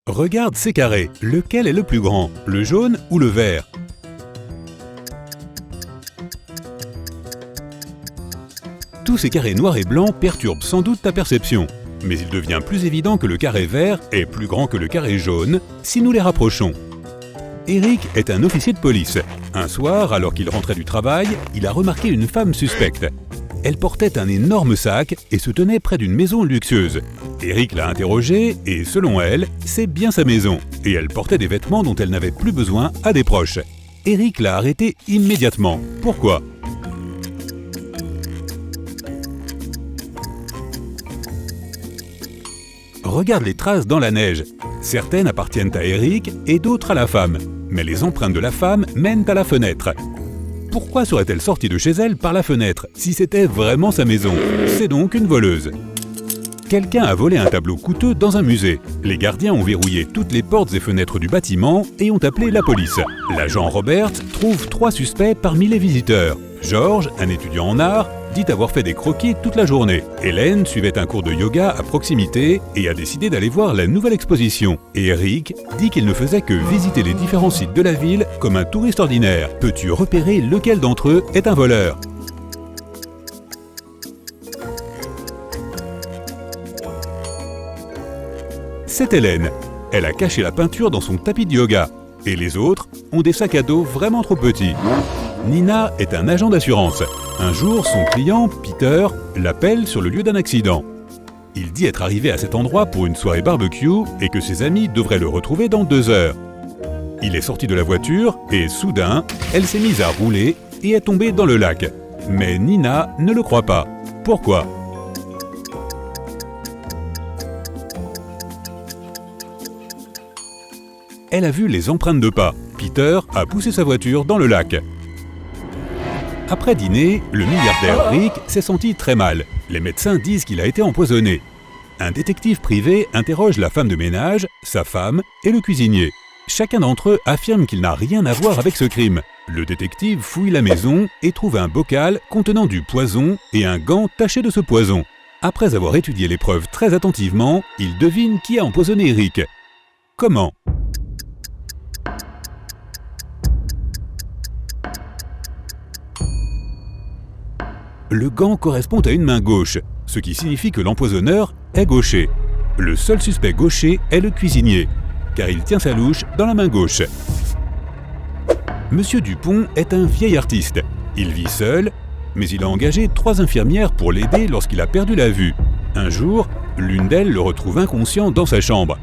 Regarde ces carrés, lequel est le plus grand, le jaune ou le vert? Tous ces carrés noirs et blancs perturbent sans doute ta perception, mais il devient plus évident que le carré vert est plus grand que le carré jaune si nous les rapprochons. Eric est un officier de police. Un soir, alors qu'il rentrait du travail, il a remarqué une femme suspecte. Elle portait un énorme sac et se tenait près d'une maison luxueuse. Eric l'a interrogée et, selon elle, c'est bien sa maison. Et elle portait des vêtements dont elle n'avait plus besoin à des proches. Eric l'a arrêtée immédiatement. Pourquoi? Regarde les traces dans la neige. Certaines appartiennent à Eric et d'autres à la femme. Mais les empreintes de la femme mènent à la fenêtre. Pourquoi serait-elle sortie de chez elle par la fenêtre si c'était vraiment sa maison? C'est donc une voleuse. Quelqu'un a volé un tableau coûteux dans un musée. Les gardiens ont verrouillé toutes les portes et fenêtres du bâtiment et ont appelé la police. L'agent Robert trouve 3 suspects parmi les visiteurs. George, un étudiant en art, dit avoir fait des croquis toute la journée. Hélène suivait un cours de yoga à proximité et a décidé d'aller voir la nouvelle exposition. Et Eric dit qu'il ne faisait que visiter les différents sites de la ville comme un touriste ordinaire. Peux-tu repérer lequel d'entre eux est un voleur? C'est Hélène. Elle a caché la peinture dans son tapis de yoga. Et les autres ont des sacs à dos vraiment trop petits. Nina est un agent d'assurance. Un jour, son client, Peter, l'appelle sur le lieu d'un accident. Il dit être arrivé à cet endroit pour une soirée barbecue et que ses amis devraient le retrouver dans 2 heures. Il est sorti de la voiture et, soudain, elle s'est mise à rouler et est tombée dans le lac. Mais Nina ne le croit pas. Pourquoi? Elle a vu les empreintes de pas. Peter a poussé sa voiture dans le lac. Après dîner, le milliardaire Rick s'est senti très mal. Les médecins disent qu'il a été empoisonné. Un détective privé interroge la femme de ménage, sa femme et le cuisinier. Chacun d'entre eux affirme qu'il n'a rien à voir avec ce crime. Le détective fouille la maison et trouve un bocal contenant du poison et un gant taché de ce poison. Après avoir étudié les preuves très attentivement, il devine qui a empoisonné Rick. Comment? Le gant correspond à une main gauche, ce qui signifie que l'empoisonneur est gaucher. Le seul suspect gaucher est le cuisinier, car il tient sa louche dans la main gauche. Monsieur Dupont est un vieil artiste. Il vit seul, mais il a engagé 3 infirmières pour l'aider lorsqu'il a perdu la vue. Un jour, l'une d'elles le retrouve inconscient dans sa chambre.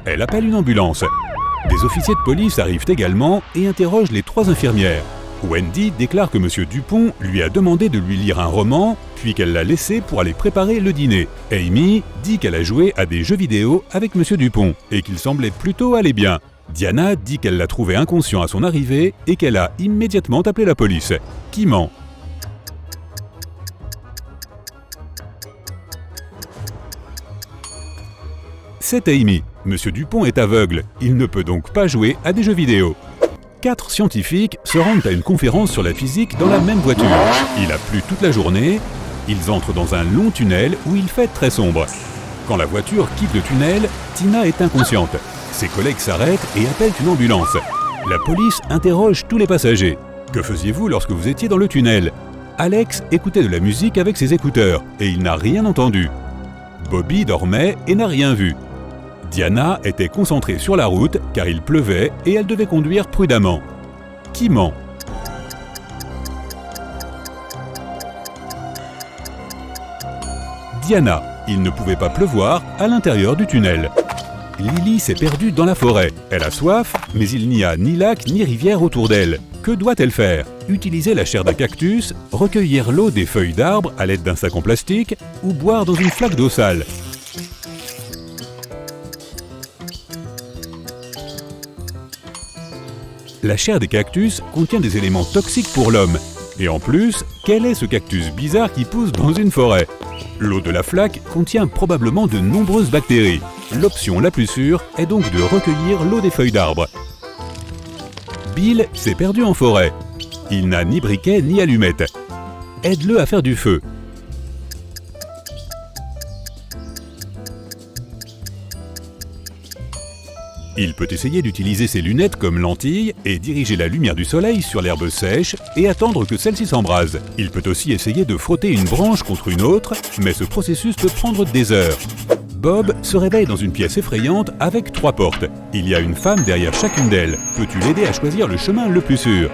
Elle appelle une ambulance. Des officiers de police arrivent également et interrogent les 3 infirmières. Wendy déclare que Monsieur Dupont lui a demandé de lui lire un roman, puis qu'elle l'a laissé pour aller préparer le dîner. Amy dit qu'elle a joué à des jeux vidéo avec Monsieur Dupont et qu'il semblait plutôt aller bien. Diana dit qu'elle l'a trouvé inconscient à son arrivée et qu'elle a immédiatement appelé la police. Qui ment? C'est Amy. Monsieur Dupont est aveugle. Il ne peut donc pas jouer à des jeux vidéo. 4 scientifiques se rendent à une conférence sur la physique dans la même voiture. Il a plu toute la journée. Ils entrent dans un long tunnel où il fait très sombre. Quand la voiture quitte le tunnel, Tina est inconsciente. Ses collègues s'arrêtent et appellent une ambulance. La police interroge tous les passagers. Que faisiez-vous lorsque vous étiez dans le tunnel? Alex écoutait de la musique avec ses écouteurs et il n'a rien entendu. Bobby dormait et n'a rien vu. Diana était concentrée sur la route car il pleuvait et elle devait conduire prudemment. Qui ment? Diana. Il ne pouvait pas pleuvoir à l'intérieur du tunnel. Lily s'est perdue dans la forêt. Elle a soif, mais il n'y a ni lac ni rivière autour d'elle. Que doit-elle faire? Utiliser la chair d'un cactus, recueillir l'eau des feuilles d'arbre à l'aide d'un sac en plastique ou boire dans une flaque d'eau sale? La chair des cactus contient des éléments toxiques pour l'homme. Et en plus, quel est ce cactus bizarre qui pousse dans une forêt? L'eau de la flaque contient probablement de nombreuses bactéries. L'option la plus sûre est donc de recueillir l'eau des feuilles d'arbre. Bill s'est perdu en forêt. Il n'a ni briquet ni allumette. Aide-le à faire du feu. Il peut essayer d'utiliser ses lunettes comme lentilles et diriger la lumière du soleil sur l'herbe sèche et attendre que celle-ci s'embrase. Il peut aussi essayer de frotter une branche contre une autre, mais ce processus peut prendre des heures. Bob se réveille dans une pièce effrayante avec 3 portes. Il y a une femme derrière chacune d'elles. Peux-tu l'aider à choisir le chemin le plus sûr?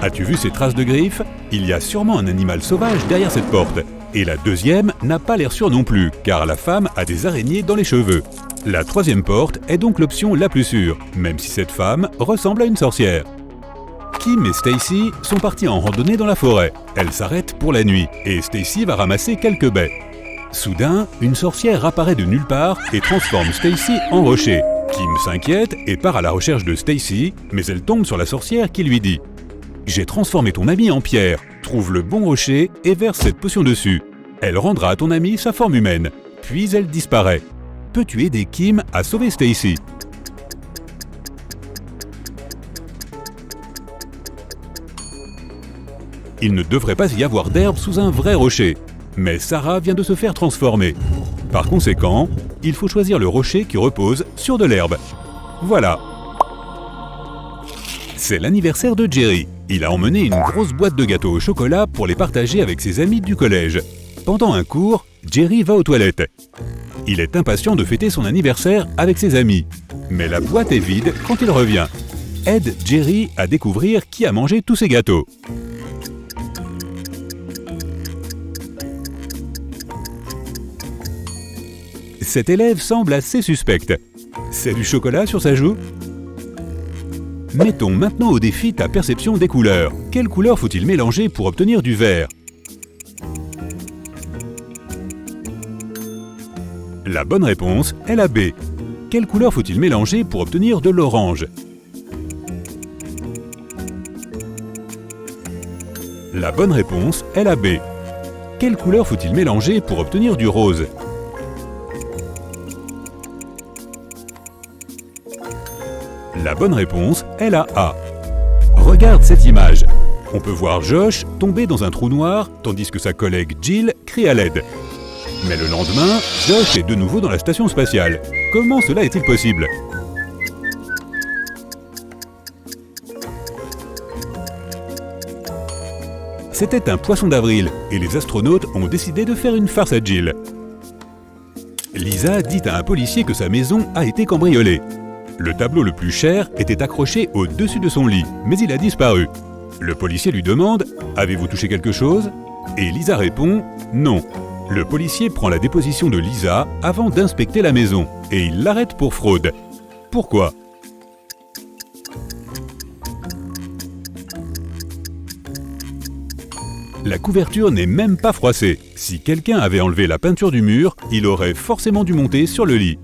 As-tu vu ces traces de griffes? Il y a sûrement un animal sauvage derrière cette porte. Et la deuxième n'a pas l'air sûre non plus, car la femme a des araignées dans les cheveux. La troisième porte est donc l'option la plus sûre, même si cette femme ressemble à une sorcière. Kim et Stacy sont partis en randonnée dans la forêt. Elles s'arrêtent pour la nuit, et Stacy va ramasser quelques baies. Soudain, une sorcière apparaît de nulle part et transforme Stacy en rocher. Kim s'inquiète et part à la recherche de Stacy, mais elle tombe sur la sorcière qui lui dit: j'ai transformé ton ami en pierre. Trouve le bon rocher et verse cette potion dessus. Elle rendra à ton ami sa forme humaine. Puis elle disparaît. Peux-tu aider Kim à sauver Stacy? Il ne devrait pas y avoir d'herbe sous un vrai rocher. Mais Sarah vient de se faire transformer. Par conséquent, il faut choisir le rocher qui repose sur de l'herbe. Voilà. C'est l'anniversaire de Jerry. Il a emmené une grosse boîte de gâteaux au chocolat pour les partager avec ses amis du collège. Pendant un cours, Jerry va aux toilettes. Il est impatient de fêter son anniversaire avec ses amis. Mais la boîte est vide quand il revient. Aide Jerry à découvrir qui a mangé tous ces gâteaux. Cet élève semble assez suspecte. C'est du chocolat sur sa joue? Mettons maintenant au défi ta perception des couleurs. Quelles couleurs faut-il mélanger pour obtenir du vert? La bonne réponse est la B. Quelle couleur faut-il mélanger pour obtenir de l'orange? La bonne réponse est la B. Quelle couleur faut-il mélanger pour obtenir du rose? La bonne réponse est la A. Regarde cette image. On peut voir Josh tomber dans un trou noir tandis que sa collègue Jill crie à l'aide. Mais le lendemain, Josh est de nouveau dans la station spatiale. Comment cela est-il possible? C'était un poisson d'avril et les astronautes ont décidé de faire une farce à Jill. Lisa dit à un policier que sa maison a été cambriolée. Le tableau le plus cher était accroché au-dessus de son lit, mais il a disparu. Le policier lui demande « Avez-vous touché quelque chose ?» Et Lisa répond « Non ». Le policier prend la déposition de Lisa avant d'inspecter la maison, et il l'arrête pour fraude. Pourquoi? La couverture n'est même pas froissée. Si quelqu'un avait enlevé la peinture du mur, il aurait forcément dû monter sur le lit.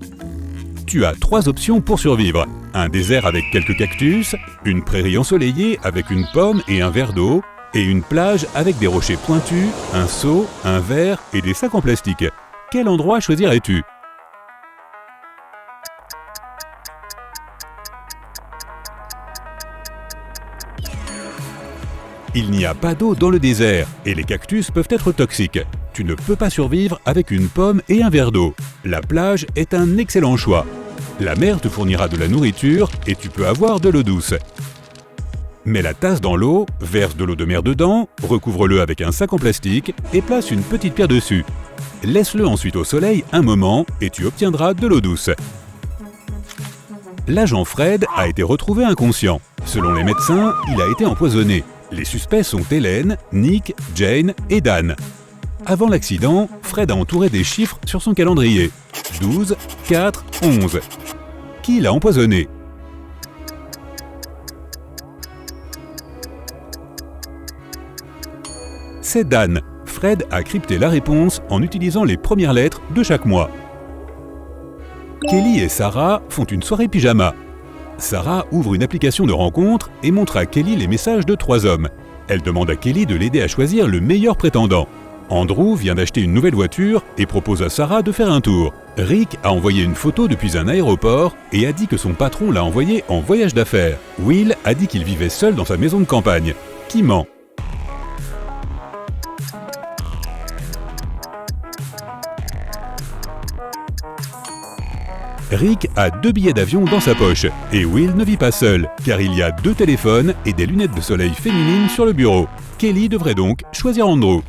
Tu as 3 options pour survivre. Un désert avec quelques cactus, une prairie ensoleillée avec une pomme et un verre d'eau, et une plage avec des rochers pointus, un seau, un verre et des sacs en plastique. Quel endroit choisirais-tu? Il n'y a pas d'eau dans le désert, et les cactus peuvent être toxiques. Tu ne peux pas survivre avec une pomme et un verre d'eau. La plage est un excellent choix. La mer te fournira de la nourriture et tu peux avoir de l'eau douce. Mets la tasse dans l'eau, verse de l'eau de mer dedans, recouvre-le avec un sac en plastique et place une petite pierre dessus. Laisse-le ensuite au soleil un moment et tu obtiendras de l'eau douce. L'agent Fred a été retrouvé inconscient. Selon les médecins, il a été empoisonné. Les suspects sont Hélène, Nick, Jane et Dan. Avant l'accident, Fred a entouré des chiffres sur son calendrier. 12, 4, 11. Qui l'a empoisonné? C'est Dan. Fred a crypté la réponse en utilisant les premières lettres de chaque mois. Kelly et Sarah font une soirée pyjama. Sarah ouvre une application de rencontre et montre à Kelly les messages de 3 hommes. Elle demande à Kelly de l'aider à choisir le meilleur prétendant. Andrew vient d'acheter une nouvelle voiture et propose à Sarah de faire un tour. Rick a envoyé une photo depuis un aéroport et a dit que son patron l'a envoyé en voyage d'affaires. Will a dit qu'il vivait seul dans sa maison de campagne. Qui ment? Rick a 2 billets d'avion dans sa poche et Will ne vit pas seul, car il y a 2 téléphones et des lunettes de soleil féminines sur le bureau. Kelly devrait donc choisir Andrew.